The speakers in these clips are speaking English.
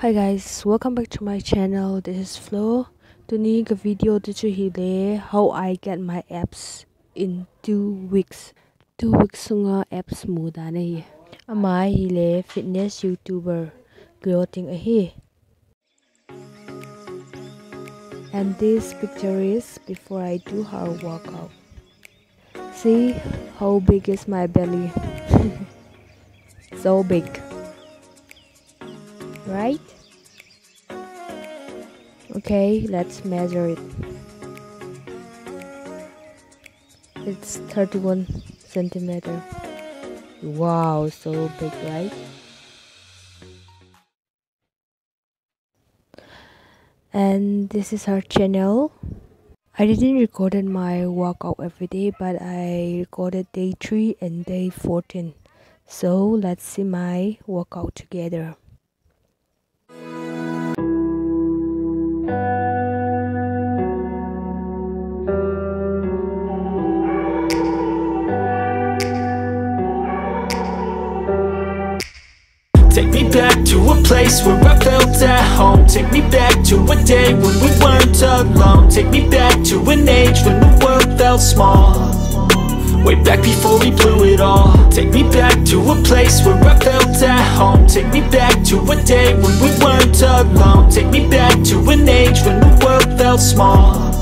Hi guys, welcome back to my channel. This is Flo. Today cái video tôi cho hi le how I get my abs in 2 weeks. 2 weeks sunga abs mu da nei. Ama hi le fitness YouTuber clothing a hi. And this picture is before I do her workout. See how big is my belly. So big. Right? Okay, let's measure it. It's 31 centimeter. Wow, so big, right? And this is her channel. I didn't record my workout every day, but I recorded day 3 and day 14. So let's see my workout together. Take me back to a place where I felt at home. Take me back to a day when we weren't alone. Take me back to an age when the world felt small. Way back before we blew it all. Take me back to a place where I felt at home. Take me back to a day when we weren't alone. Take me back to an age when the world felt small.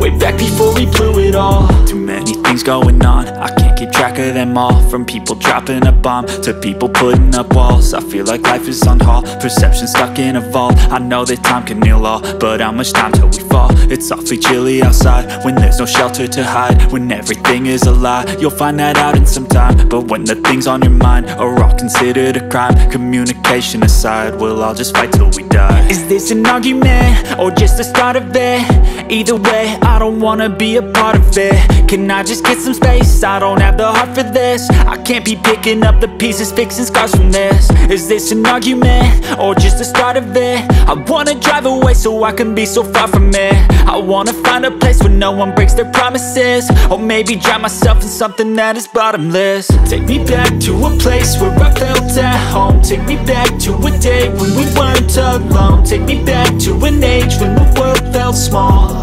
Way back before we blew it all. Too many things going on, I can't keep track of them all. From people dropping a bomb to people putting up walls. I feel like life is on hold, perception stuck in a vault. I know that time can heal all, but how much time till we fall? It's awfully chilly outside, when there's no shelter to hide. When everything is a lie, you'll find that out in some time. But when the things on your mind are all considered a crime, communication aside, we'll all just fight till we die. Is this an argument, or just the start of it? Either way, I don't wanna be a part of it. Can I just get some space? I don't have the heart for this. I can't be picking up the pieces, fixing scars from this. Is this an argument, or just the start of it? I wanna drive away so I can be so far from it. I wanna find a place where no one breaks their promises. Or maybe drown myself in something that is bottomless. Take me back to a place where I felt at home. Take me back to a day when we weren't alone. Take me back to an age when the world felt small.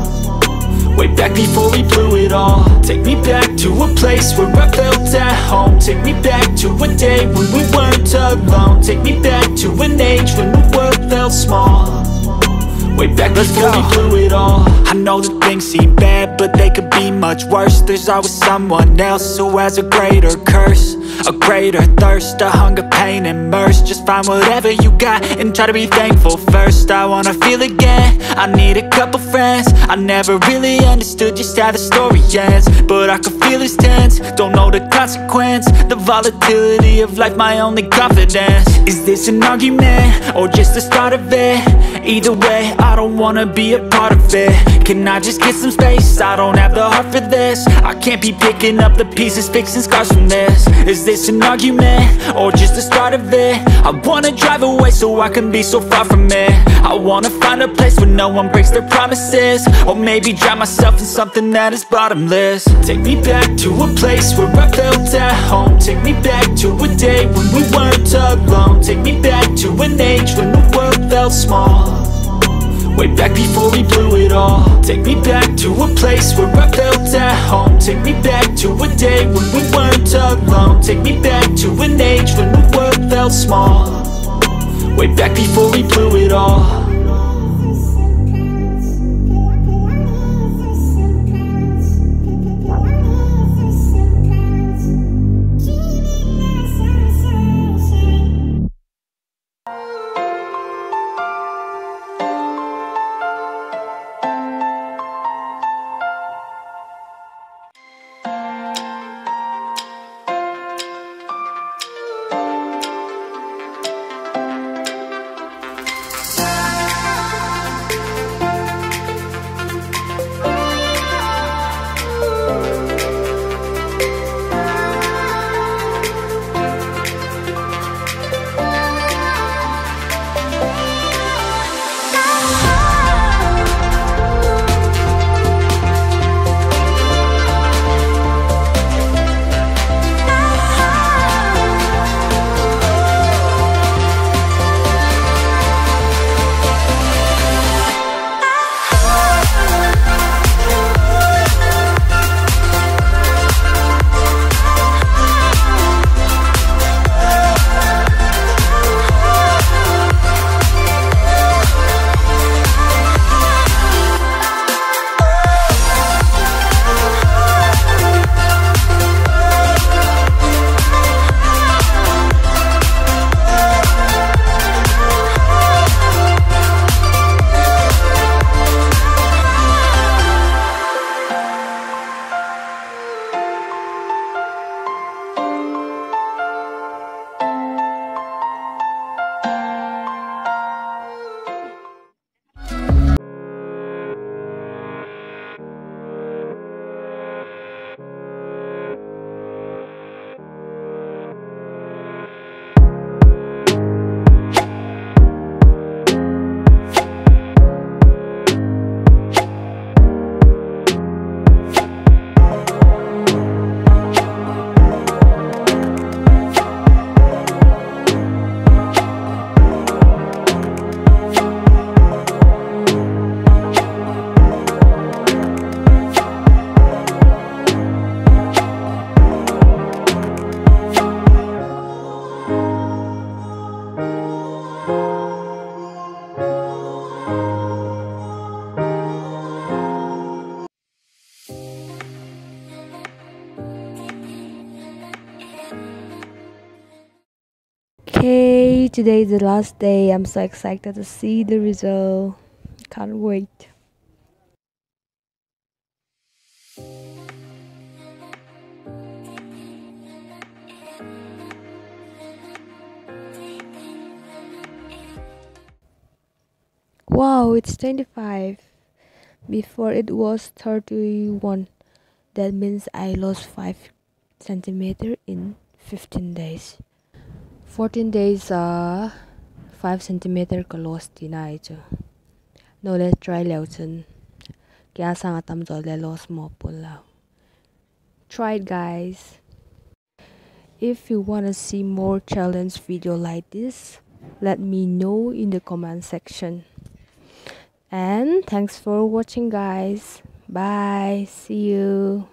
Way back before we blew it all. Take me back to a place where I felt at home. Take me back to a day when we weren't alone. Take me back to an age when the world felt small. Way back before we blew it all. I know that things seem bad, but they could be much worse. There's always someone else who has a greater curse, a greater thirst, a hunger, pain, and mercy. Just find whatever you got and try to be thankful first. I wanna feel again, I need a couple friends. I never really understood just how the story ends, but I can feel it's tense, don't know the consequence. The volatility of life, my only confidence. Is this an argument, or just the start of it? Either way, I don't wanna be a part of it. Can I just get some space? I don't have the heart for this. I can't be picking up the pieces, fixing scars from this. Is this an argument, or just the start of it? I wanna drive away so I can be so far from it. I wanna find a place where no one breaks their promises. Or maybe drown myself in something that is bottomless. Take me back to a place where I felt at home. Take me back to a day when we weren't alone. Take me back to an age when the world felt small. Way back before we blew it all. Take me back to a place where I felt at home. Take me back to a day when we weren't alone. Take me back to an age when the world felt small. Way back before we blew it all. today is the last day. I'm so excited to see the result. Can't wait. Wow, it's 25. Before it was 31. That means I lost 5 centimeter in 15 days. 14 days 5 centimeter ka lost tinai chu. No let's try liao chun. Kaya sa nga tam zo le lost mo pun lao. Try it, guys. If you wanna see more challenge video like this, let me know in the comment section. And thanks for watching, guys. Bye. See you.